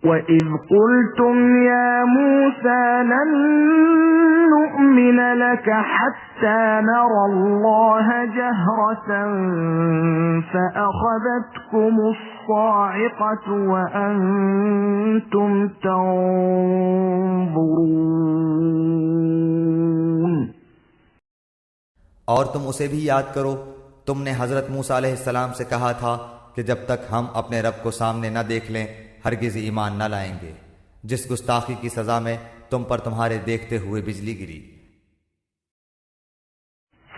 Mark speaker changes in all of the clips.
Speaker 1: وَإِذْ قُلْتُمْ يَا مُوسَى لَن نُّؤْمِنَ لَكَ حَتَّى نَرَى اللَّهَ جَهْرَةً فَأَخَذَتْكُمُ الصَّاعِقَةُ وَأَنتُمْ تَنظُرُونَ۔
Speaker 2: اور تم اسے بھی یاد کرو، تم نے حضرت موسیٰ علیہ السلام سے کہا تھا کہ جب تک ہم اپنے رب کو سامنے نہ دیکھ لیں ہرگز ایمان نہ لائیں گے۔ جس گستاخی کی سزا میں تم پر تمہارے دیکھتے ہوئے بجلی گری۔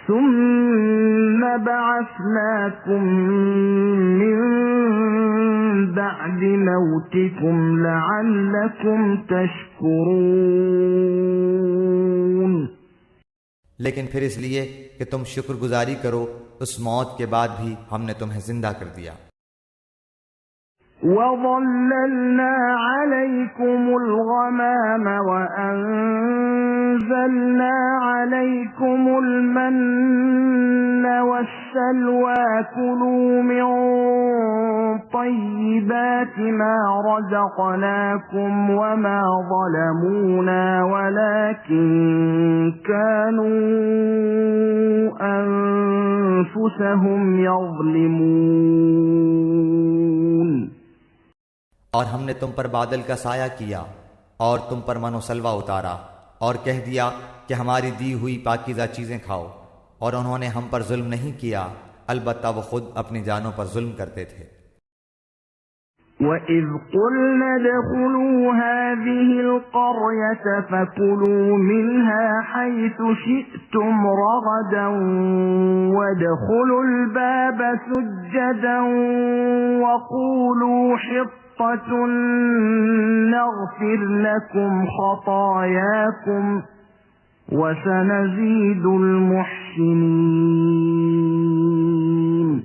Speaker 1: ثم بعثناكم من بعد موتكم لعلكم تشكرون۔
Speaker 2: لیکن پھر اس لیے کہ تم شکر گزاری کرو، اس موت کے بعد بھی ہم نے تمہیں زندہ کر دیا۔
Speaker 1: وَظَلَّلْنَا عَلَيْكُمُ الْغَمَامَ وَأَنزَلْنَا عَلَيْكُمُ الْمَنَّ وَالسَّلْوَىٰ كُلُوا مِن طَيِّبَاتِ مَا رَزَقْنَاكُمْ وَمَا ظَلَمُونَا وَلَٰكِن كَانُوا أَنفُسَهُمْ يَظْلِمُونَ۔
Speaker 2: اور ہم نے تم پر بادل کا سایہ کیا اور تم پر من و سلوہ اتارا اور کہہ دیا کہ ہماری دی ہوئی پاکیزہ چیزیں کھاؤ، اور انہوں نے ہم پر ظلم نہیں کیا، البتہ وہ خود اپنی جانوں پر ظلم کرتے تھے۔
Speaker 1: وَإِذْ قُلْنَا ادْخُلُوا هَٰذِهِ الْقَرْيَةَ فَكُلُوا مِنْهَا حَيْثُ شِئْتُمْ رَغَدًا وَادْخُلُوا الْبَابَ سُجَّدًا وَقُولُوا حِطَّةٌ نَّغْفِرْ لَكُمْ خَطَايَاكُمْ وَسَنَزِيدُ الْمُحْسِنِينَ۔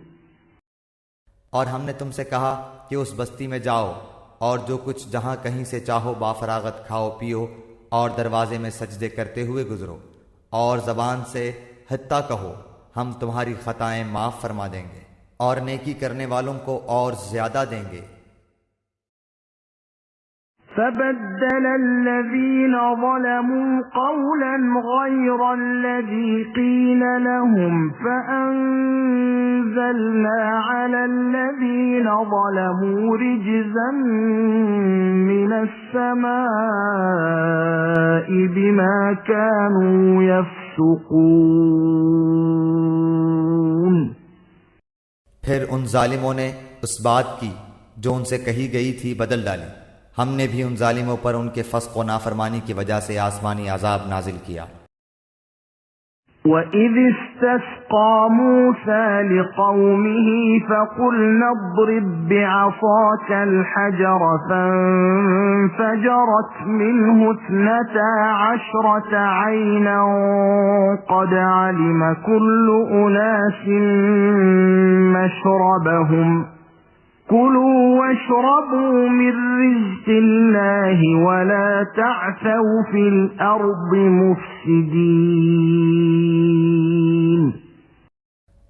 Speaker 2: اور ہم نے تم سے کہا کہ اس بستی میں جاؤ اور جو کچھ جہاں کہیں سے چاہو بافراغت کھاؤ پیو، اور دروازے میں سجدے کرتے ہوئے گزرو، اور زبان سے حتیٰ کہو، ہم تمہاری خطائیں معاف فرما دیں گے اور نیکی کرنے والوں کو اور زیادہ دیں گے۔
Speaker 1: فَبَدَّلَ الَّذِينَ ظَلَمُوا قَوْلًا غَيْرَ الَّذِي قِيلَ لَهُمْ فَأَنزَلْنَا عَلَى الَّذِينَ ظَلَمُوا رِجْزًا مِّنَ السَّمَاءِ بِمَا كَانُوا يَفْسُقُونَ۔
Speaker 2: پھر ان ظالموں نے اس بات کی جو ان سے کہی گئی تھی بدل ڈالی، ہم نے بھی ان ظالموں پر ان کے فسق و نافرمانی کی وجہ سے آسمانی عذاب نازل کیا۔
Speaker 1: وَإِذِ اسْتَسْقَىٰ مُوسَىٰ لِقَوْمِهِ فَقُلْنَا اضْرِب بِّعَصَاكَ الْحَجَرَ فَانفَجَرَتْ مِنْهُ 12 عَيْنًا قَدْ عَلِمَ كُلُّ أُنَاسٍ مَّشْرَبَهُمْ كُلُوا وَاشْرَبُوا مِن رِّزْقِ اللَّهِ وَلَا تَعْثَوْا فِي الْأَرْضِ مُفْسِدِينَ۔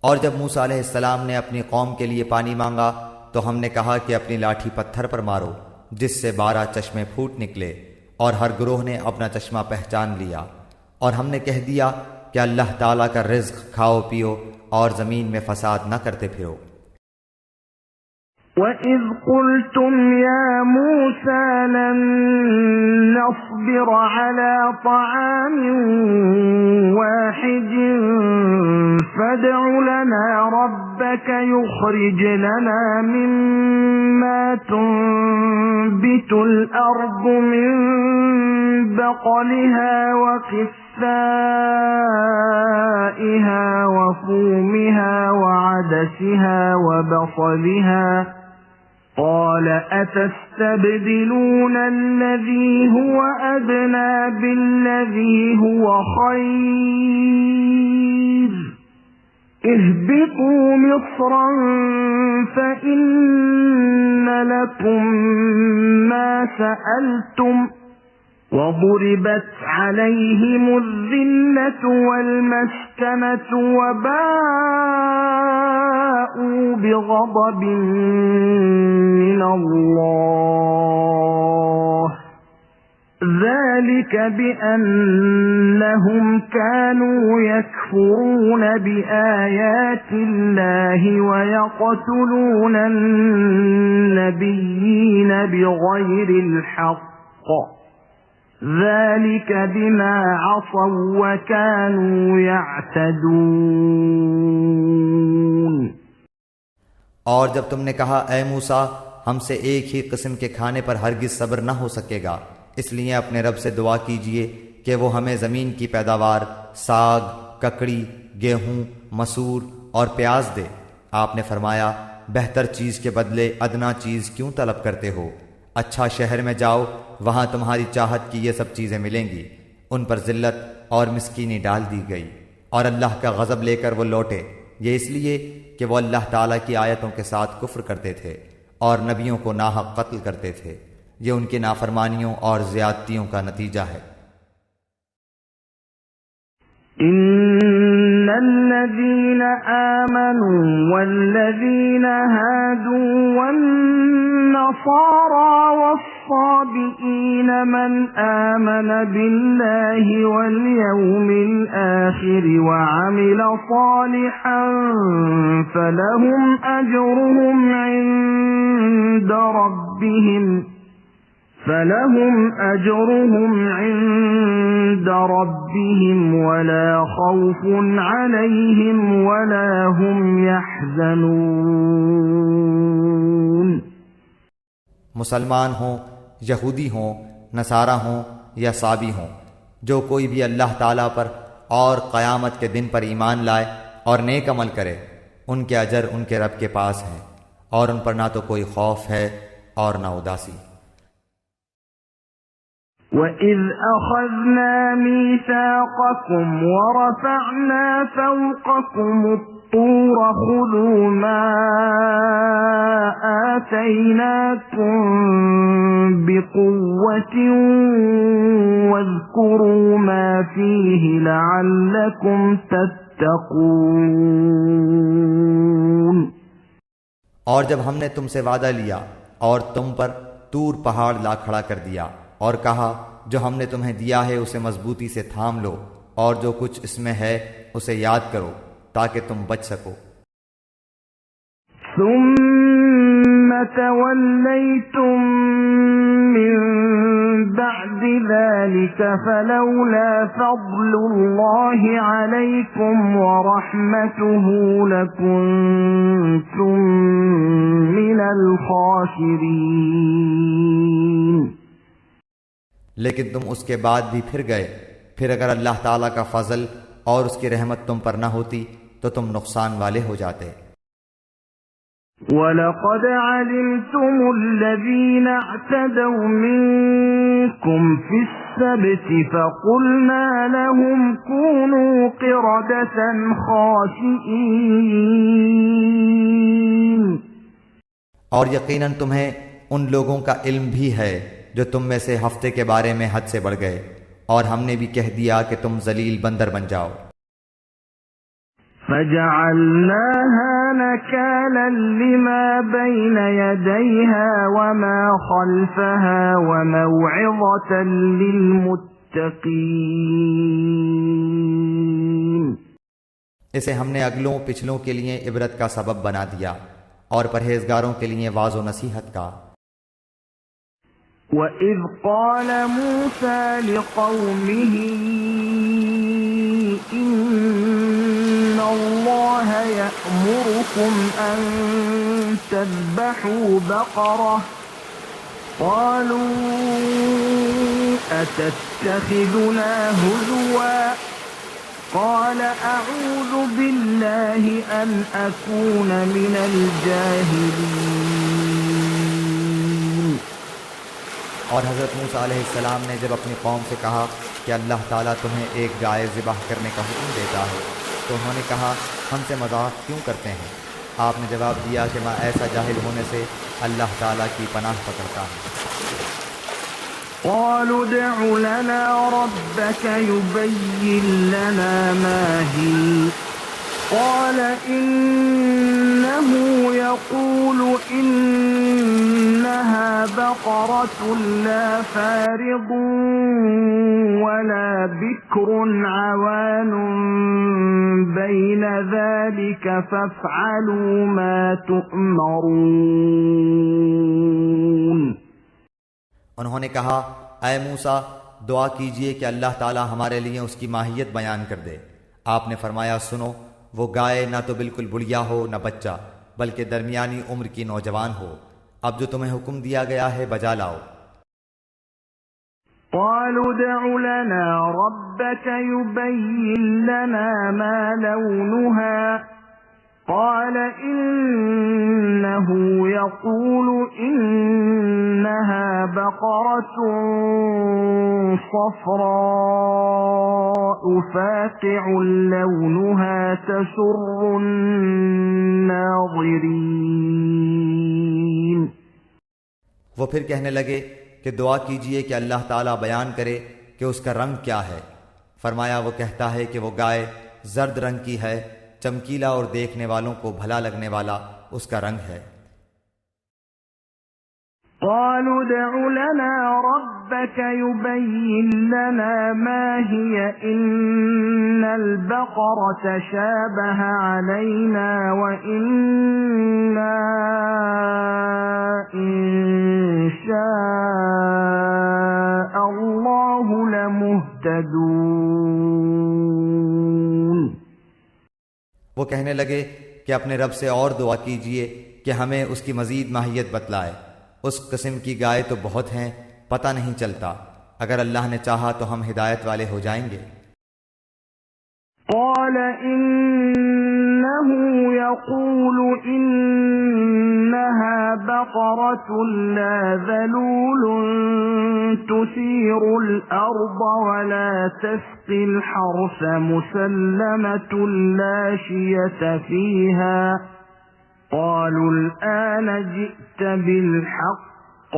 Speaker 2: اور جب موسیٰ علیہ السلام نے اپنی قوم کے لیے پانی مانگا تو ہم نے کہا کہ اپنی لاٹھی پتھر پر مارو، جس سے 12 چشمے پھوٹ نکلے، اور ہر گروہ نے اپنا چشمہ پہچان لیا، اور ہم نے کہہ دیا کہ اللہ تعالیٰ کا رزق کھاؤ پیو اور زمین میں فساد نہ کرتے پھرو۔
Speaker 1: وَإِذْ قُلْتُمْ يَا مُوسَىٰ لَن نَّصْبِرَ عَلَىٰ طَعَامٍ وَاحِدٍ فَادْعُ لَنَا رَبَّكَ يُخْرِجْ لَنَا مِمَّا تُنبِتُ الْأَرْضُ مِن بَقْلِهَا وَقِثَّائِهَا وَفُومِهَا وَعَدَسِهَا وَبَصَلِهَا قَالَ أَتَسْتَبْدِلُونَ الَّذِي هُوَ أَدْنَىٰ بِالَّذِي هُوَ خَيْرٌ اهْبِطُوا مِصْرًا فَإِنَّ لَكُم مَّا سَأَلْتُمْ وَضُرِبَتْ عَلَيْهِمُ الذِّلَّةُ وَالْمَسْكَنَةُ وَبَاءُوا بِغَضَبٍ مِّنَ اللَّهِ وَلِعَنَةِ اللَّهِ أَشَدُّ مِنَ الْقَوْلِ بِمَا كَانُوا يَفْسُقُونَ۔ اور جب موسیٰ علیہ السلام نے اپنی قوم کے لیے پانی مانگا تو ہم نے کہا کہ اپنی لاٹھی پتھر پر مارو، جس سے 12 چشمے پھوٹ نکلے، اور ہر گروہ نے اپنا چشمہ پہچان لیا، اور ہم نے بھی ان ظالموں پر ان کے فسق و نافرمانی کی وجہ سے آسمانی عذاب نازل کیا۔ وَإِذِ اسْتَسْقَىٰ مُوسَىٰ لِقَوْمِهِ فَقُلْنَا اضْرِب بِّعَصَاكَ الْحَجَرَ فَانفَجَرَتْ مِنْهُ 12 ذلك بأنهم كانوا يكفرون بآيات الله ويقتلون النبيين بغير الحق ذلك بما عصوا وكانوا يعتدون۔
Speaker 2: اور جب تم نے کہا اے موسیٰ ہم سے ایک ہی قسم کے کھانے پر ہرگز صبر نہ ہو سکے گا، اس لیے اپنے رب سے دعا کیجئے کہ وہ ہمیں زمین کی پیداوار ساگ، ککڑی، گیہوں، مسور اور پیاز دے۔ آپ نے فرمایا بہتر چیز کے بدلے ادنا چیز کیوں طلب کرتے ہو؟ اچھا شہر میں جاؤ، وہاں تمہاری چاہت کی یہ سب چیزیں ملیں گی۔ ان پر ذلت اور مسکینی ڈال دی گئی اور اللہ کا غضب لے کر وہ لوٹے، یہ اس لیے کہ وہ اللہ تعالیٰ کی آیتوں کے ساتھ کفر کرتے تھے اور نبیوں کو ناحق قتل کرتے تھے۔ یہ ان کی نافرمانیوں اور زیادتیوں کا نتیجہ ہے۔
Speaker 1: ان الذين آمنوا والذين هادوا والنصارى والصابئين من آمن بالله واليوم الآخر وعمل صالحا فلهم أجرهم عند ربهم ولا خوف عليهم ولا هم يحزنون۔
Speaker 2: مسلمان ہوں، یہودی ہوں، نصارہ ہوں یا صابی ہوں، جو کوئی بھی اللہ تعالیٰ پر اور قیامت کے دن پر ایمان لائے اور نیک عمل کرے، ان کے اجر ان کے رب کے پاس ہیں اور ان پر نہ تو کوئی خوف ہے اور نہ اداسی۔
Speaker 1: وَإِذْ أَخَذْنَا مِيثَاقَكُمْ وَرَفَعْنَا فَوْقَكُمُ الطُّورَ خُذُوا مَا آتَيْنَاكُمْ بِقُوَّةٍ وَاذْكُرُوا مَا فِيهِ لَعَلَّكُمْ تَتَّقُونَ۔
Speaker 2: اور جب ہم نے تم سے وعدہ لیا اور تم پر طور پہاڑ لا کھڑا کر دیا اور کہا جو ہم نے تمہیں دیا ہے اسے مضبوطی سے تھام لو اور جو کچھ اس میں ہے اسے یاد کرو تاکہ تم بچ سکو۔
Speaker 1: ثم توليتم من بعد ذلك فلولا فضل الله عليكم ورحمته لكنتم من الخاسرين۔
Speaker 2: لیکن تم اس کے بعد بھی پھر گئے، پھر اگر اللہ تعالیٰ کا فضل اور اس کی رحمت تم پر نہ ہوتی تو تم نقصان والے ہو جاتے۔
Speaker 1: وَلَقَدْ عَلِمْتُمُ الَّذِينَ اعْتَدَوْا مِنكُمْ فِي السَّبْتِ فَقُلْنَا لَهُمْ كُونُوا قِرَدَةً خَاسِئِينَ۔
Speaker 2: اور یقیناً تمہیں ان لوگوں کا علم بھی ہے جو تم میں سے ہفتے کے بارے میں حد سے بڑھ گئے، اور ہم نے بھی کہہ دیا کہ تم ذلیل بندر بن جاؤ۔
Speaker 1: فَجَعَلْنَاهَا نَكَالًا لِمَا بَيْنَ يَدَيْهَا وَمَا خَلْفَهَا وَمَوْعِظَةً لِلْمُتَّقِينَ۔
Speaker 2: اسے ہم نے اگلوں پچھلوں کے لیے عبرت کا سبب بنا دیا اور پرہیزگاروں کے لیے واعظ و نصیحت کا۔
Speaker 1: وَإِذْ قَالَ مُوسَى لِقَوْمِهِ إِنَّ اللَّهَ يَأْمُرُكُمْ أَن تَذْبَحُوا بَقَرَةً قَالُوا أَتَتَّخِذُنَا هُزُوًا قَالَ أَعُوذُ بِاللَّهِ أَنْ أَكُونَ مِنَ الْجَاهِلِينَ۔
Speaker 2: اور حضرت موسیٰ علیہ السلام نے جب اپنی قوم سے کہا کہ اللہ تعالیٰ تمہیں ایک گائے ذبح کرنے کا حکم دیتا ہے تو انہوں نے کہا ہم سے مذاق کیوں کرتے ہیں؟ آپ نے جواب دیا کہ میں ایسا جاہل ہونے سے اللہ تعالیٰ کی پناہ پکڑتا ہوں۔
Speaker 1: قالوا ادع لنا ربك يبين لنا ما هي قال إنه يقول إنها بقرة لا فارض ولا بكر عوان بين ذلك فافعلوا ما تؤمرون۔
Speaker 2: انہوں نے کہا اے موسیٰ دعا کیجئے کہ اللہ تعالی ہمارے لیے اس کی ماہیت بیان کر دے۔ آپ نے فرمایا سنو، وہ گائے نہ تو بالکل بڑھیا ہو نہ بچہ، بلکہ درمیانی عمر کی نوجوان ہو۔ اب جو تمہیں حکم دیا گیا ہے بجا لاؤ۔
Speaker 1: قالوا ادع لنا ربك يبين لنا ما لونها قال إنه يقول إنها بقرة صفراء فاقع لونها تسر الناظرين۔
Speaker 2: وہ پھر کہنے لگے کہ دعا کیجئے کہ اللہ تعالیٰ بیان کرے کہ اس کا رنگ کیا ہے۔ فرمایا وہ کہتا ہے کہ وہ گائے زرد رنگ کی ہے، چمکیلا اور دیکھنے والوں کو بھلا لگنے والا اس کا رنگ ہے۔
Speaker 1: قالوا ادع لنا ربك يبين لنا ما هي إن البقرة شابه علينا وإنا إن شاء الله لمهتدون۔
Speaker 2: وہ کہنے لگے کہ اپنے رب سے اور دعا کیجئے کہ ہمیں اس کی مزید ماہیت بتلائے۔ اس قسم کی گائے تو بہت ہیں، پتہ نہیں چلتا، اگر اللہ نے چاہا تو ہم ہدایت والے ہو جائیں گے۔
Speaker 1: قال إنه يقول إنها بقرة لا ذلول تثير الأرض ولا تسقي الحرث مسلمة لا شية فيها قالوا الآن جئت بالحق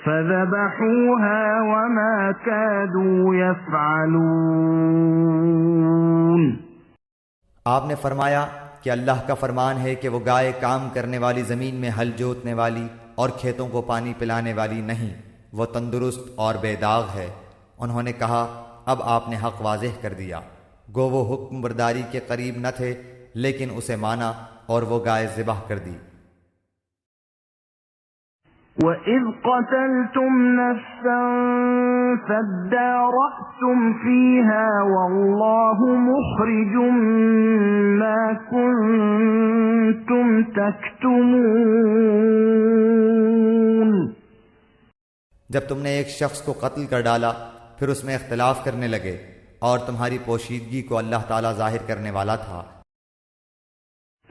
Speaker 1: فذبحوها وما كادوا يفعلون۔
Speaker 2: آپ نے فرمایا کہ اللہ کا فرمان ہے کہ وہ گائے کام کرنے والی زمین میں ہل جوتنے والی اور کھیتوں کو پانی پلانے والی نہیں، وہ تندرست اور بے داغ ہے۔ انہوں نے کہا اب آپ نے حق واضح کر دیا۔ گو وہ حکم برداری کے قریب نہ تھے لیکن اسے مانا اور وہ گائے ذبح کر دی۔
Speaker 1: وَإِذْ قَتَلْتُمْ نَفْسًا فَادَّارَأْتُمْ فِيهَا وَاللَّهُ مُخْرِجٌ مَا كُنتُمْ تَكْتُمُونَ۔
Speaker 2: جب تم نے ایک شخص کو قتل کر ڈالا پھر اس میں اختلاف کرنے لگے اور تمہاری پوشیدگی کو اللہ تعالیٰ ظاہر کرنے والا تھا۔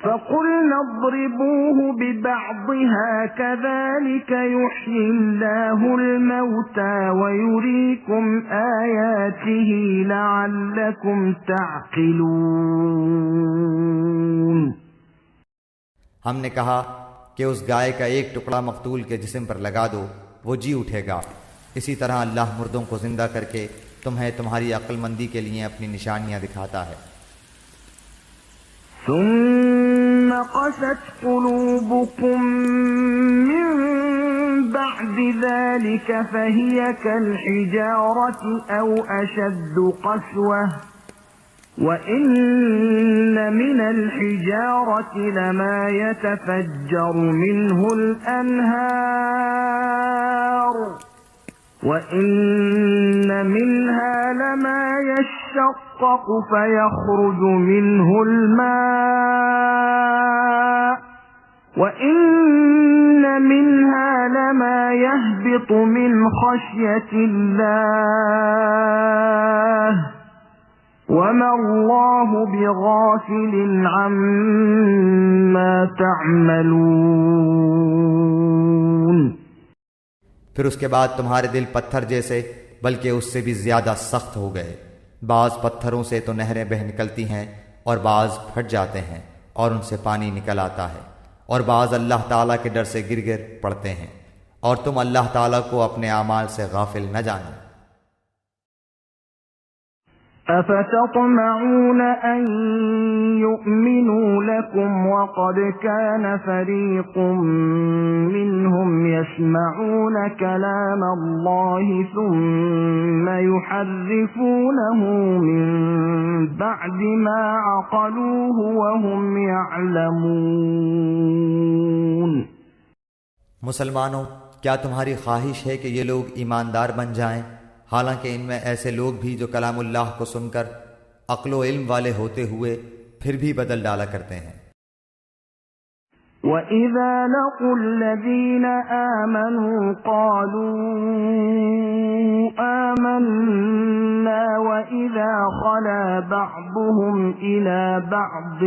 Speaker 1: فَقُلْنَا اضْرِبُوهُ بِبَعْضِهَا كَذَلِكَ يُحْيِي اللَّهُ الْمَوْتَى وَيُرِيكُمْ آيَاتِهِ لَعَلَّكُمْ تَعْقِلُونَ۔
Speaker 2: ہم نے کہا کہ اس گائے کا ایک ٹکڑا مقتول کے جسم پر لگا دو، وہ جی اٹھے گا۔ اسی طرح اللہ مردوں کو زندہ کر کے تمہیں تمہاری عقل مندی کے لیے اپنی نشانیاں دکھاتا ہے۔
Speaker 1: ثم قست قلوبكم من بعد ذلك فهي كالحجارة أو أشد قسوة وإن من الحجارة لما يتفجر منه الأنهار وَإِنَّ مِنْهَا لَمَا يَشَّقَّقُ فَيَخْرُجُ مِنْهُ الْمَاءُ وَإِنَّ مِنْهَا لَمَا يَهْبِطُ مِنْ خَشْيَةِ اللَّهِ وَمَا اللَّهُ بِغَافِلٍ عَمَّا تَعْمَلُونَ۔
Speaker 2: پھر اس کے بعد تمہارے دل پتھر جیسے بلکہ اس سے بھی زیادہ سخت ہو گئے۔ بعض پتھروں سے تو نہریں بہہ نکلتی ہیں اور بعض پھٹ جاتے ہیں اور ان سے پانی نکل آتا ہے، اور بعض اللہ تعالیٰ کے ڈر سے گر گر پڑتے ہیں، اور تم اللہ تعالیٰ کو اپنے اعمال سے غافل نہ جانو۔
Speaker 1: أفتطمعون أن يؤمنوا لكم وقد كان فريق منهم يسمعون كلام الله ثم يحرفونه من بعد ما عقلوه وهم يعلمون۔
Speaker 2: مسلمانوں، کیا تمہاری خواہش ہے کہ یہ لوگ ایماندار بن جائیں، حالانکہ ان میں ایسے لوگ بھی جو کلام اللہ کو سن کر عقل و علم والے ہوتے ہوئے پھر بھی بدل ڈالا کرتے ہیں۔
Speaker 1: وَإِذَا لَقُوا الَّذِينَ آمَنُوا قَالُوا آمَنَّا وَإِذَا خَلَا بَعْضُهُمْ إِلَى بَعْضٍ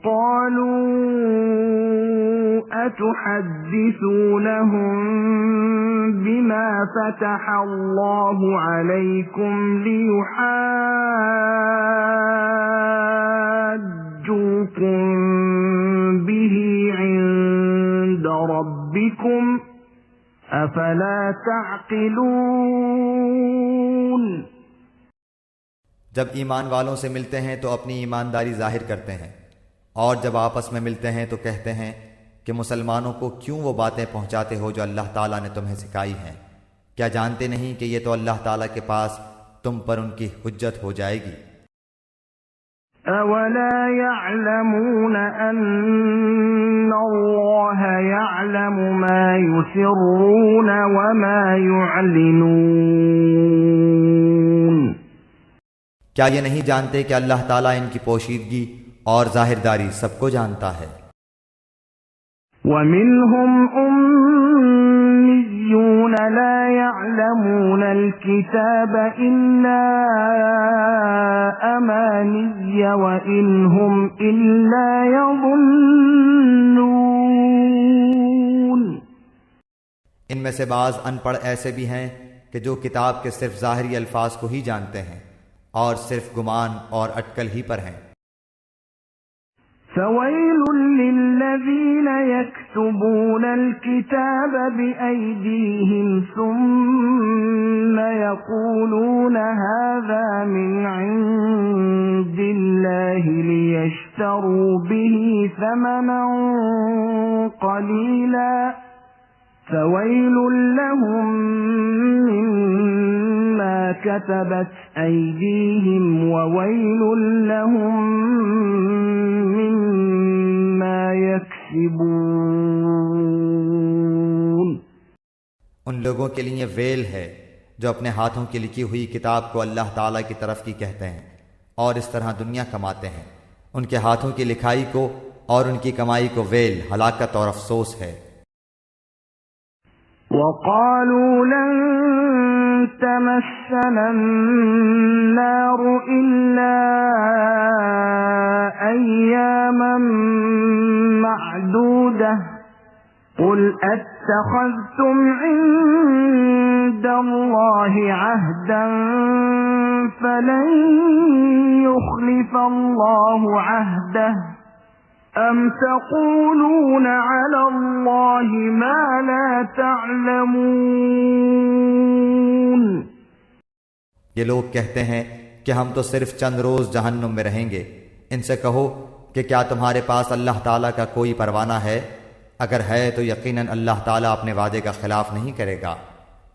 Speaker 1: قَالُوا أَتُحَدِّثُونَهُم بِمَا فَتَحَ اللَّهُ عَلَيْكُمْ لِيُحَاجُّوكُم بِهِ عِندَ رَبِّكُمْ أَفَلَا تَعْقِلُونَ۔
Speaker 2: جب ایمان والوں سے ملتے ہیں تو اپنی ایمانداری ظاہر کرتے ہیں، اور جب آپس میں ملتے ہیں تو کہتے ہیں کہ مسلمانوں کو کیوں وہ باتیں پہنچاتے ہو جو اللہ تعالیٰ نے تمہیں سکھائی ہیں؟ کیا جانتے نہیں کہ یہ تو اللہ تعالیٰ کے پاس تم پر ان کی حجت ہو جائے گی؟
Speaker 1: أَوَلَا يَعْلَمُونَ أَنَّ اللَّهَ يَعْلَمُ مَا يُسِرُّونَ وَمَا يُعْلِنُونَ۔
Speaker 2: کیا یہ نہیں جانتے کہ اللہ تعالیٰ ان کی پوشیدگی اور ظاہرداری سب کو جانتا ہے؟
Speaker 1: وَمِنْهُمْ أُمِّيُّونَ لَا يَعْلَمُونَ الْكِتَابَ إِلَّا أَمَانِيَّ وَإِنْ هُمْ إِلَّا يَظُنُّونَ۔
Speaker 2: ان میں سے بعض ان پڑھ ایسے بھی ہیں کہ جو کتاب کے صرف ظاہری الفاظ کو ہی جانتے ہیں اور صرف گمان اور اٹکل ہی پر ہیں۔
Speaker 1: فَوَيْلٌ لِّلَّذِينَ يَكْتُبُونَ الْكِتَابَ بِأَيْدِيهِمْ ثُمَّ يَقُولُونَ هَذَا مِنْ عِندِ اللَّهِ لِيَشْتَرُوا بِهِ ثَمَنًا قَلِيلًا فَوَيْلٌ لَّهُم مِّمَّا كَتَبَتْ أَيْدِيهِمْ وَوَيْلٌ لَّهُم مِّمَّا يَكْسِبُونَ۔
Speaker 2: ان لوگوں کے لیے ویل ہے جو اپنے ہاتھوں کی لکھی ہوئی کتاب کو اللہ تعالیٰ کی طرف کی کہتے ہیں اور اس طرح دنیا کماتے ہیں۔ ان کے ہاتھوں کی لکھائی کو اور ان کی کمائی کو ویل، ہلاکت اور افسوس ہے۔
Speaker 1: وَقَالُوا لَن تَمَسَّنَا النَّارُ إِلَّا أَيَّامًا مَّعْدُودَةً قُلْ أَتَّخَذْتُمْ عِندَ اللَّهِ عَهْدًا فَلَن يُخْلِفَ اللَّهُ عَهْدَهُ أَمْ تَقُولُونَ عَلَى اللَّهِ مَا لَا تَعْلَمُونَ۔
Speaker 2: یہ لوگ کہتے ہیں کہ ہم تو صرف چند روز جہنم میں رہیں گے۔ ان سے کہو کہ کیا تمہارے پاس اللہ تعالیٰ کا کوئی پروانہ ہے؟ اگر ہے تو یقیناً اللہ تعالیٰ اپنے وعدے کا خلاف نہیں کرے گا،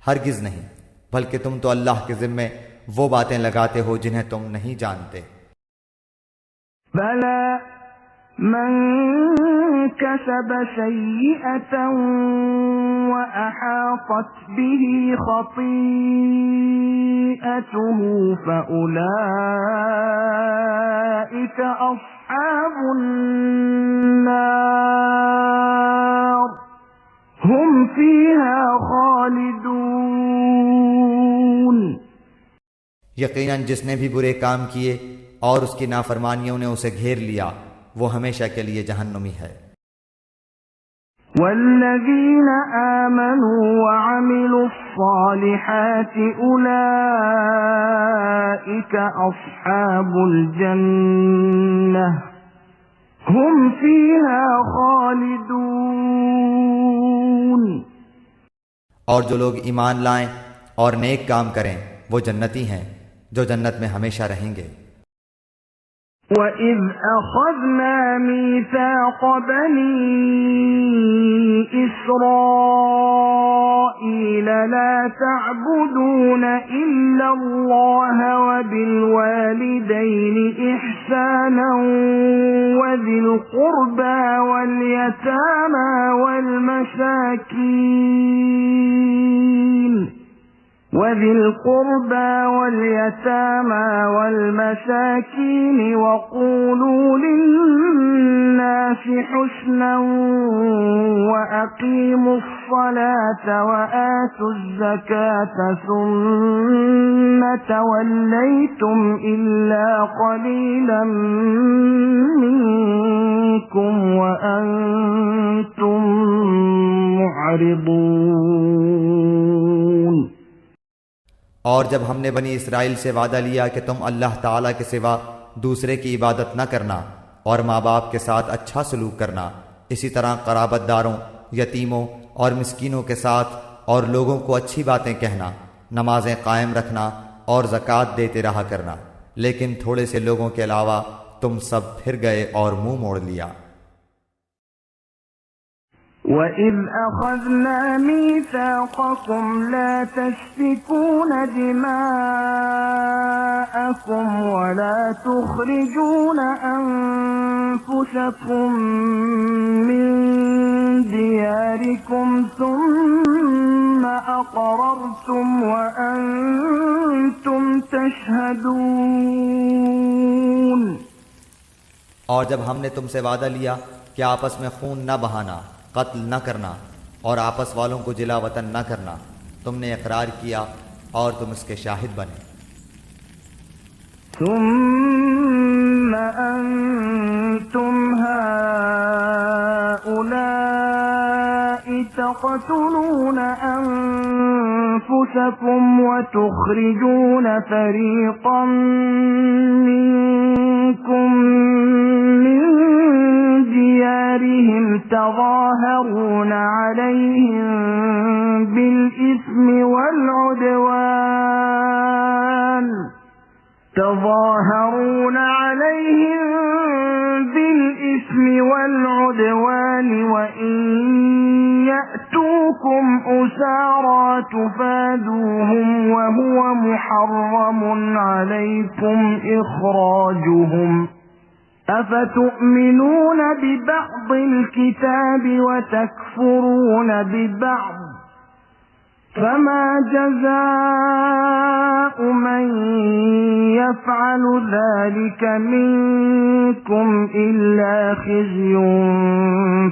Speaker 2: ہرگز نہیں، بلکہ تم تو اللہ کے ذمے وہ باتیں لگاتے ہو جنہیں تم نہیں جانتے۔
Speaker 1: بَلَى مَنْ كَسَبَ سَيِّئَةً وَأَحَاطَتْ بِهِ خَطِيئَتُهُ فَأُولَئِكَ أَصْحَابُ النَّارِ هُمْ فِيهَا خَالِدُونَ۔
Speaker 2: یقیناً جس نے بھی برے کام کیے اور اس کی نافرمانیوں نے اسے گھیر لیا، وہ ہمیشہ کے لیے جہنمی ہے۔
Speaker 1: وَالَّذِينَ آمَنُوا وَعَمِلُوا الصَّالِحَاتِ أُولَئِكَ أَصْحَابُ الْجَنَّةِ هُمْ فِيهَا خَالِدُونَ۔
Speaker 2: اور جو لوگ ایمان لائیں اور نیک کام کریں وہ جنتی ہیں، جو جنت میں ہمیشہ رہیں گے۔
Speaker 1: وَإِذْ أَخَذْنَا مِيثَاقَ بَنِي إِسْرَائِيلَ لَا تَعْبُدُونَ إِلَّا اللَّهَ وَبِالْوَالِدَيْنِ إِحْسَانًا وَذِي الْقُرْبَى وَالْيَتَامَى وَالْمَسَاكِينِ وَقُولُوا لِلنَّاسِ حُسْنًا وَأَقِيمُوا الصَّلَاةَ وَآتُوا الزَّكَاةَ ثُمَّ تَوَلَّيْتُمْ إِلَّا قَلِيلًا مِّنكُمْ وَأَنتُم مُّعْرِضُونَ۔
Speaker 2: اور جب ہم نے بنی اسرائیل سے وعدہ لیا کہ تم اللہ تعالیٰ کے سوا دوسرے کی عبادت نہ کرنا اور ماں باپ کے ساتھ اچھا سلوک کرنا، اسی طرح قرابت داروں، یتیموں اور مسکینوں کے ساتھ اور لوگوں کو اچھی باتیں کہنا، نمازیں قائم رکھنا اور زکوٰۃ دیتے رہا کرنا، لیکن تھوڑے سے لوگوں کے علاوہ تم سب پھر گئے اور منہ موڑ لیا۔
Speaker 1: وَإِذْ أَخَذْنَا مِيثَاقَكُمْ لَا تَسْفِكُونَ دِمَاءَكُمْ وَلَا تُخْرِجُونَ أَنفُسَكُمْ مِنْ دِيَارِكُمْ ثُمَّ أَقْرَرْتُمْ وَأَنْتُمْ تَشْهَدُونَ۔
Speaker 2: اور جب ہم نے تم سے وعدہ لیا کہ آپس میں خون نہ بہانا، قتل نہ کرنا اور آپس والوں کو جلا وطن نہ کرنا، تم نے اقرار کیا اور تم اس کے شاہد بنے۔
Speaker 1: ثم أنتم هؤلاء تقتلون أنفسكم وتخرجون فريقا منكم من ديارهم تظاهرون عليهم بالإثم والعدوان وإن يأتوكم أسارى تفادوهم وهو محرم عليكم إخراجهم أفتؤمنون ببعض الكتاب وتكفرون ببعض فما جزاء من يفعل ذلك منكم إلا خزي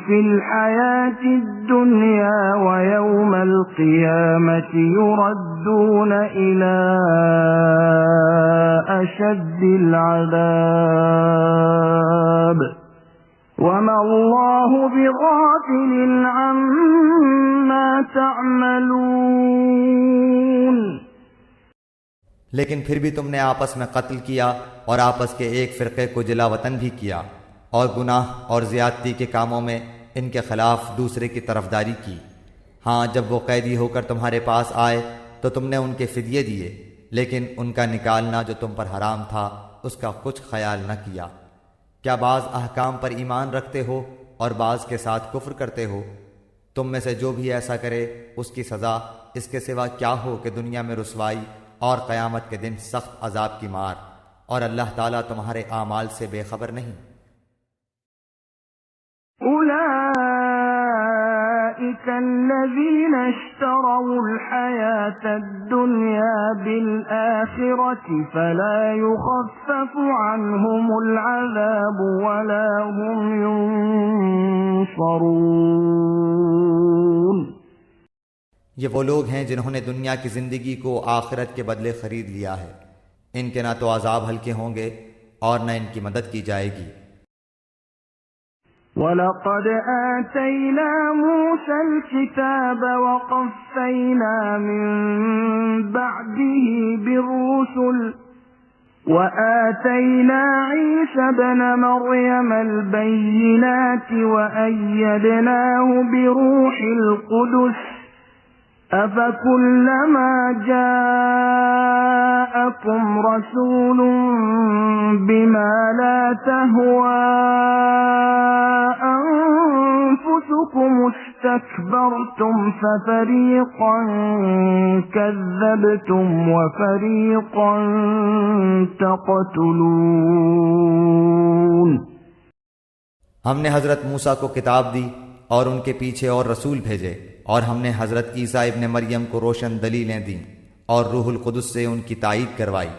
Speaker 1: في الحياة الدنيا ويوم القيامة يردون إلى أشد العذاب وما الله بغافل عما تعملون۔
Speaker 2: لیکن پھر بھی تم نے آپس میں قتل کیا اور آپس کے ایک فرقے کو جلا وطن بھی کیا اور گناہ اور زیادتی کے کاموں میں ان کے خلاف دوسرے کی طرفداری کی۔ ہاں، جب وہ قیدی ہو کر تمہارے پاس آئے تو تم نے ان کے فدیے دیے، لیکن ان کا نکالنا جو تم پر حرام تھا اس کا کچھ خیال نہ کیا۔ کیا بعض احکام پر ایمان رکھتے ہو اور بعض کے ساتھ کفر کرتے ہو؟ تم میں سے جو بھی ایسا کرے اس کی سزا اس کے سوا کیا ہو کہ دنیا میں رسوائی اور قیامت کے دن سخت عذاب کی مار، اور اللہ تعالیٰ تمہارے اعمال سے بے خبر نہیں۔
Speaker 1: أولئك الذين اشتروا الحياة الدنيا بالآخرة فلا يخفف عنهم العذاب ولا هم ينصرون۔
Speaker 2: یہ وہ لوگ ہیں جنہوں نے دنیا کی زندگی کو آخرت کے بدلے خرید لیا ہے، ان کے نہ تو عذاب ہلکے ہوں گے اور نہ ان کی مدد کی جائے گی۔
Speaker 1: وَلَقَدْ آتَيْنَا مُوسَى الْكِتَابَ وَقَفَّيْنَا مِن بَعْدِهِ بِالرُّسُلِ وَآتَيْنَا عِيسَى ابْنَ مَرْيَمَ الْبَيِّنَاتِ وَأَيَّدْنَاهُ بِرُوحِ الْقُدُسِ أفكلما جاءكم رسول بما لا تهوى أنفسكم استكبرتم ففريقا كذبتم وفريقا تقتلون۔
Speaker 2: ہم نے حضرت موسیٰ کو کتاب دی اور ان کے پیچھے اور رسول بھیجے، اور ہم نے حضرت عیسیٰ ابن مریم کو روشن دلیلیں دیں اور روح القدس سے ان کی تائید کروائی،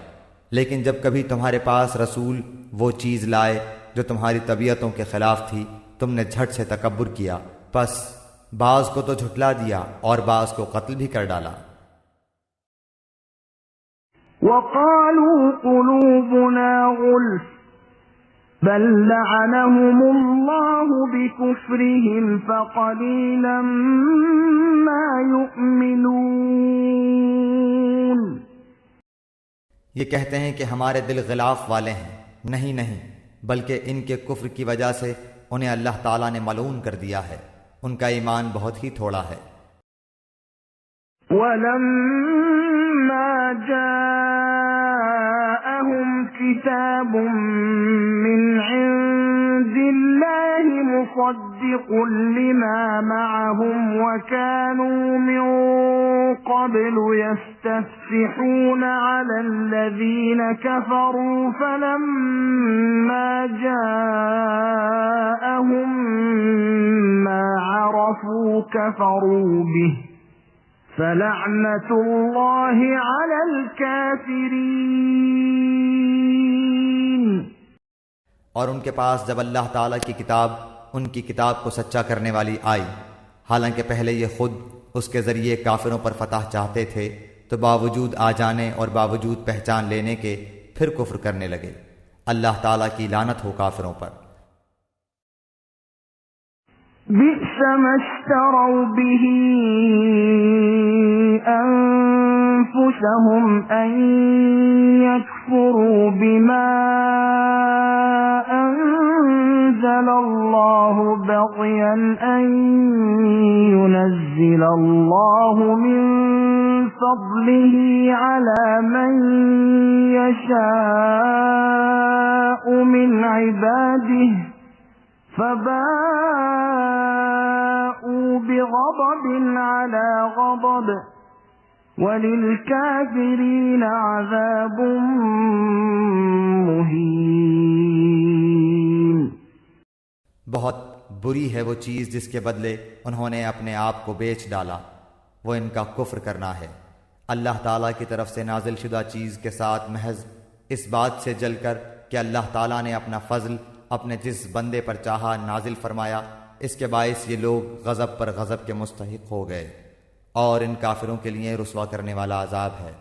Speaker 2: لیکن جب کبھی تمہارے پاس رسول وہ چیز لائے جو تمہاری طبیعتوں کے خلاف تھی، تم نے جھٹ سے تکبر کیا، پس بعض کو تو جھٹلا دیا اور بعض کو قتل بھی کر ڈالا۔
Speaker 1: وقالوا قلوبنا غلف بل لعنهم الله بكفرهم فقليلا ما يؤمنون۔
Speaker 2: یہ کہتے ہیں کہ ہمارے دل غلاف والے ہیں، نہیں نہیں، بلکہ ان کے کفر کی وجہ سے انہیں اللہ تعالیٰ نے ملعون کر دیا ہے، ان کا ایمان بہت ہی تھوڑا ہے۔
Speaker 1: وَلَمَّا جَاءَهُمْ كِتَابٌ مِّنْ عِندِ اللَّهِ مُصَدِّقٌ لِّمَا مَعَهُمْ وَكَانُوا مِن قَبْلُ يَسْتَفْتِحُونَ عَلَى الَّذِينَ كَفَرُوا فَلَمَّا جَاءَهُم مَّا عَرَفُوا كَفَرُوا بِهِ فَلَعْنَةُ اللَّهِ عَلَى الْكَافِرِينَ۔
Speaker 2: اور ان کے پاس جب اللہ تعالیٰ کی کتاب ان کی کتاب کو سچا کرنے والی آئی، حالانکہ پہلے یہ خود اس کے ذریعے کافروں پر فتح چاہتے تھے، تو باوجود آ جانے اور باوجود پہچان لینے کے پھر کفر کرنے لگے۔ اللہ تعالیٰ کی لعنت ہو کافروں پر۔
Speaker 1: بئس ما اشتروا به أنفسهم أن يكفروا بما أنزل الله بغيا أن ينزل الله من فضله على من يشاء من عباده فباءوا بغضب على غضب وَلِلْكَافِرِينَ عَذَابٌ مُّهِينٌ۔
Speaker 2: بہت بری ہے وہ چیز جس کے بدلے انہوں نے اپنے آپ کو بیچ ڈالا، وہ ان کا کفر کرنا ہے۔ اللہ تعالیٰ کی طرف سے نازل شدہ چیز کے ساتھ محض اس بات سے جل کر کہ اللہ تعالیٰ نے اپنا فضل اپنے جس بندے پر چاہا نازل فرمایا، اس کے باعث یہ لوگ غضب پر غضب کے مستحق ہو گئے، اور ان کافروں کے لیے رسوا کرنے والا عذاب ہے۔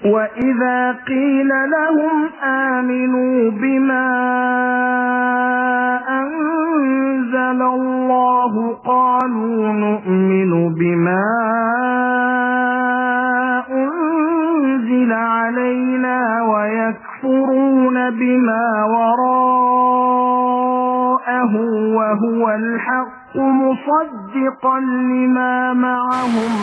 Speaker 1: وَإِذَا قِيلَ لَهُمْ آمِنُوا بِمَا أَنزَلَ اللَّهُ قَالُوا نُؤْمِنُ بِمَا أُنزِلَ عَلَيْنَا وَيَكْفُرُونَ بِمَا وَرَاءَهُ وَهُوَ الْحَقُّ مُصَدِّقًا لِمَا مَعَهُمْ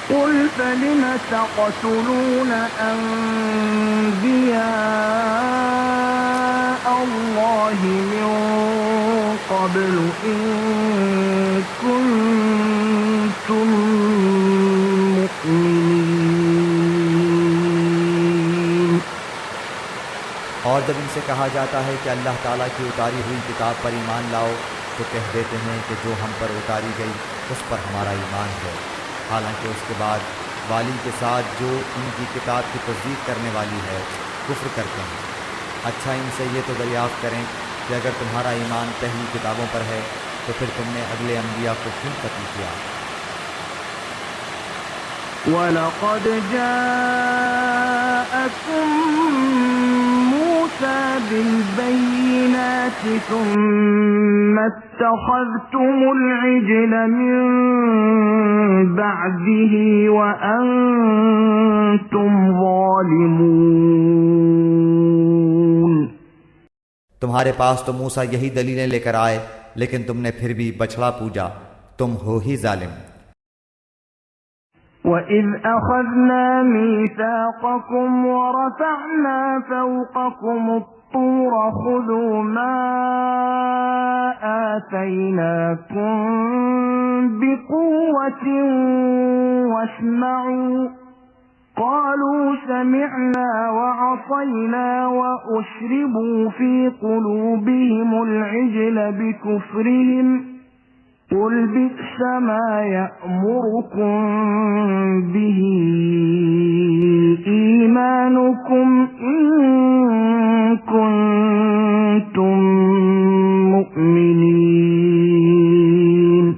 Speaker 1: قُلْ فَلِمَ تَقْتُلُونَ أَنبِيَاءَ اللَّهِ مِن قَبْلُ إِن كُنتُم مُّؤْمِنِينَ۔
Speaker 2: اور جب ان سے کہا جاتا ہے کہ اللہ تعالیٰ کی اتاری ہوئی کتاب پر ایمان لاؤ، تو کہہ دیتے ہیں کہ جو ہم پر اتاری گئی اس پر ہمارا ایمان ہے، حالانکہ اس کے بعد والی کے ساتھ جو ان کی کتاب کی تصدیق کرنے والی ہے کفر کرتے ہیں۔ اچھا ان سے یہ تو دریافت کریں کہ اگر تمہارا ایمان پہلی کتابوں پر ہے تو پھر تم نے اگلے انبیاء کو کیوں قتل کیا؟
Speaker 1: وَلَقَدْ جَاءَكُم مُّوسَىٰ بِالْبَيِّنَاتِ ثُمَّ اتَّخَذْتُمُ الْعِجْلَ مِن بَعْدِهِ وَأَنتُمْ ظَالِمُونَ۔
Speaker 2: تمہارے پاس تو موسیٰ یہی دلیلیں لے کر آئے، لیکن تم نے پھر بھی بچھڑا پوجا، تم ہو ہی ظالم۔
Speaker 1: وَإِذْ أَخَذْنَا مِيثَاقَكُمْ وَرَفَعْنَا فَوْقَكُمُ الطُّورَ خُذُوا مَا آتَيْنَاكُمْ بِقُوَّةٍ وَاسْمَعُوا قَالُوا سَمِعْنَا وَعَصَيْنَا وَأُشْرِبُوا فِي قُلُوبِهِمُ الْعِجْلَ بِكُفْرِهِمْ قُلْ بِئْسَ مَا يَأْمُرُكُمْ بِهِ إِيمَانُكُمْ إِن كُنتُم مُّؤْمِنِينَ۔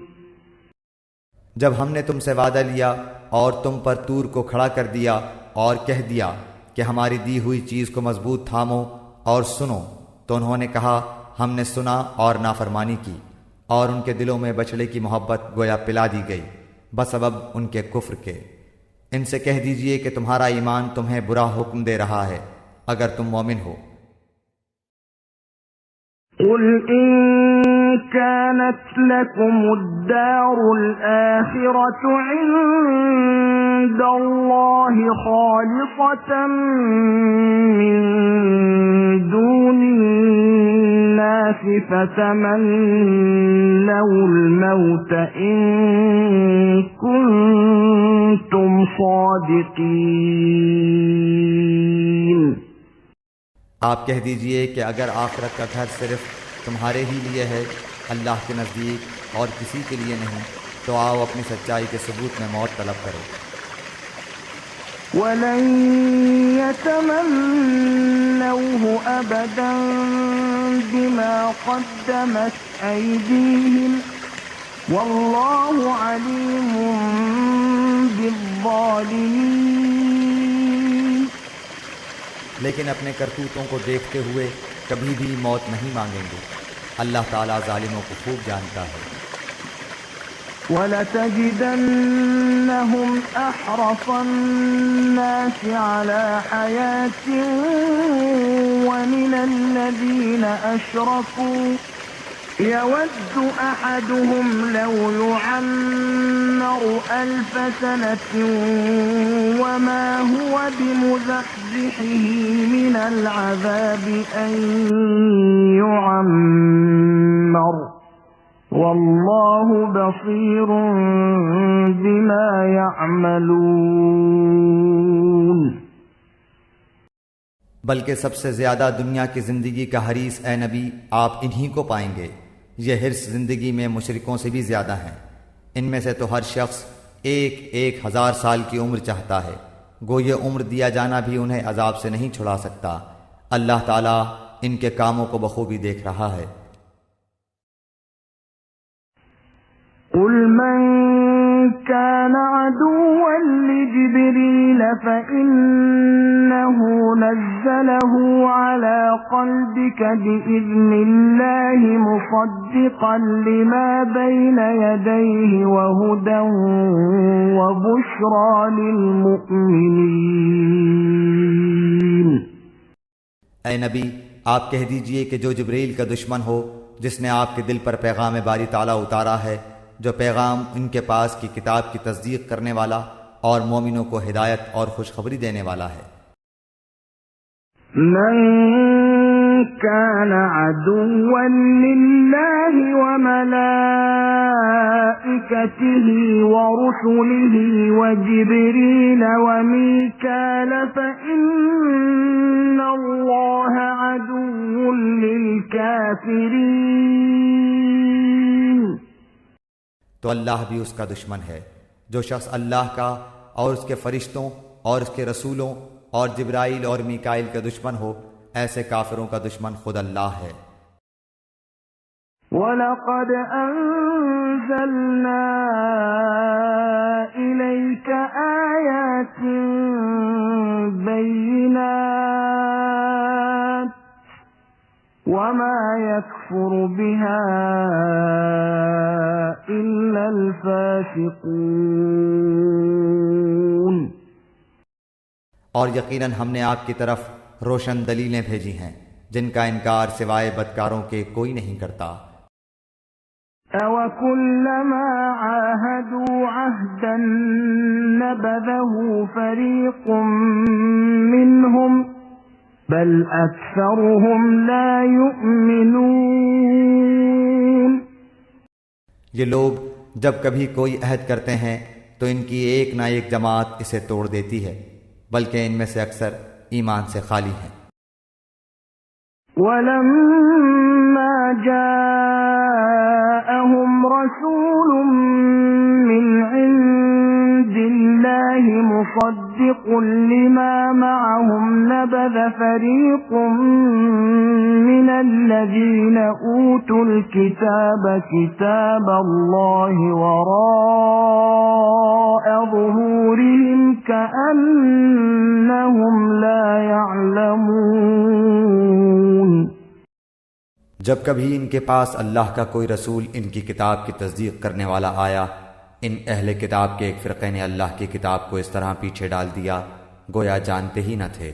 Speaker 2: جب ہم نے تم سے وعدہ لیا اور تم پر طور کو کھڑا کر دیا اور کہہ دیا کہ ہماری دی ہوئی چیز کو مضبوط تھامو اور سنو، تو انہوں نے کہا ہم نے سنا اور نافرمانی کی، اور ان کے دلوں میں بچڑے کی محبت گویا پلا دی گئی بسبب ان کے کفر کے۔ ان سے کہہ دیجئے کہ تمہارا ایمان تمہیں برا حکم دے رہا ہے اگر تم مومن ہو۔
Speaker 1: قُلْ إِن كَانَتْ لَكُمُ الدَّارُ الْآخِرَةُ عِندَ اللَّهِ خَالِصَةً مِّن دُونِ النَّاسِ فَتَمَنَّوُا الْمَوْتَ إِن كُنتُمْ صَادِقِينَ۔
Speaker 2: آپ کہہ دیجئے کہ اگر آخرت کا گھر صرف تمہارے ہی لیے ہے، اللہ کے نزدیک اور کسی کے لیے نہیں، تو آؤ اپنی سچائی کے ثبوت میں موت طلب کرو۔
Speaker 1: وَلَن يَتَمَنَّوْهُ أَبَدًا بِمَا قَدَّمَتْ أَيْدِيهِمْ وَاللَّهُ عَلِيمٌ بِالظَّالِمِينَ۔
Speaker 2: لیکن اپنے کرتوتوں کو دیکھتے ہوئے کبھی بھی موت نہیں مانگیں گے، اللہ تعالیٰ ظالموں کو خوب جانتا ہے۔
Speaker 1: وَلَتَجِدَنَّهُمْ أَحْرَصَ النَّاسِ عَلَى حَيَاةٍ وَمِنَ الَّذِينَ أَشْرَكُوا يَوَدُّ أَحَدُهُمْ لَوْ يُعَمَّرُ أَلْفَ سَنَةٍ وَمَا هُوَ بِمُزَحْزِحِهِ مِنَ الْعَذَابِ أَن يُعَمَّرَ وَاللَّهُ بَصِيرٌ بِمَا يَعْمَلُونَ۔
Speaker 2: بلکہ سب سے زیادہ دنیا کی زندگی کا حریص اے نبی آپ انہی کو پائیں گے۔ یہ حرص زندگی میں مشرکوں سے بھی زیادہ ہیں۔ ان میں سے تو ہر شخص 1,000 سال کی عمر چاہتا ہے، گو یہ عمر دیا جانا بھی انہیں عذاب سے نہیں چھڑا سکتا۔ اللہ تعالیٰ ان کے کاموں کو بخوبی دیکھ رہا ہے۔
Speaker 1: قُلْ مَن كَانَ عَدُوًّا لِجِبْرِيلَ فَإِنَّهُ نَزَّلَهُ عَلَى قَلْبِكَ بِإِذْنِ اللَّهِ مُصَدِّقًا لِمَا بَيْنَ يَدَيْهِ وَهُدًى وَبُشْرَى لِلْمُؤْمِنِينَ۔
Speaker 2: اے نبی آپ کہہ دیجئے کہ جو جبریل کا دشمن ہو، جس نے آپ کے دل پر پیغام باری تعالیٰ اتارا ہے، جو پیغام ان کے پاس کی کتاب کی تصدیق کرنے والا اور مومنوں کو ہدایت اور خوشخبری دینے والا ہے۔
Speaker 1: من كان عدوا لله وملائكته ورسله وجبريل وميكال فإن الله عدو للكافرين۔
Speaker 2: تو اللہ بھی اس کا دشمن ہے۔ جو شخص اللہ کا اور اس کے فرشتوں اور اس کے رسولوں اور جبرائیل اور میکائیل کا دشمن ہو، ایسے کافروں کا دشمن خود اللہ ہے۔
Speaker 1: وَلَقَدْ أَنزَلْنَا إِلَيْكَ آيَاتٍ بَيِّنَاتٍ وَمَا يَكْفُرُ بِهَا إِلَّا الْفَاسِقُونَ۔
Speaker 2: اور یقیناً ہم نے آپ کی طرف روشن دلیلیں بھیجی ہیں جن کا انکار سوائے بدکاروں کے کوئی نہیں کرتا۔
Speaker 1: أَوَمَنْ أَوَكُلَّمَا عَاهَدُوا عَهْدًا نَبَذَهُ فَرِيقٌ مِّنْهُمْ بَلْ أَكْثَرُهُمْ لَا يُؤْمِنُونَ۔
Speaker 2: یہ لوگ جب کبھی کوئی عہد کرتے ہیں تو ان کی ایک نہ ایک جماعت اسے توڑ دیتی ہے، بلکہ ان میں سے اکثر ایمان سے خالی ہیں۔
Speaker 1: وَلَمَّا جَاءَهُمْ رَسُولٌ مِّنْ عِندِ اللَّهِ مُصَدِّقٌ لِّمَا مَعَهُمْ نَبَذَ فَرِيقٌ مِّنَ الَّذِينَ أُوتُوا الْكِتَابَ كِتَابَ اللَّهِ وَرَاءَ ظُهُورِهِمْ كَأَنَّهُمْ لَا يَعْلَمُونَ۔
Speaker 2: جب کبھی ان کے پاس اللہ کا کوئی رسول ان کی کتاب کی تصدیق کرنے والا آیا، ان اہل کتاب کے ایک فرقے نے اللہ کی کتاب کو اس طرح پیچھے ڈال دیا گویا جانتے ہی نہ تھے۔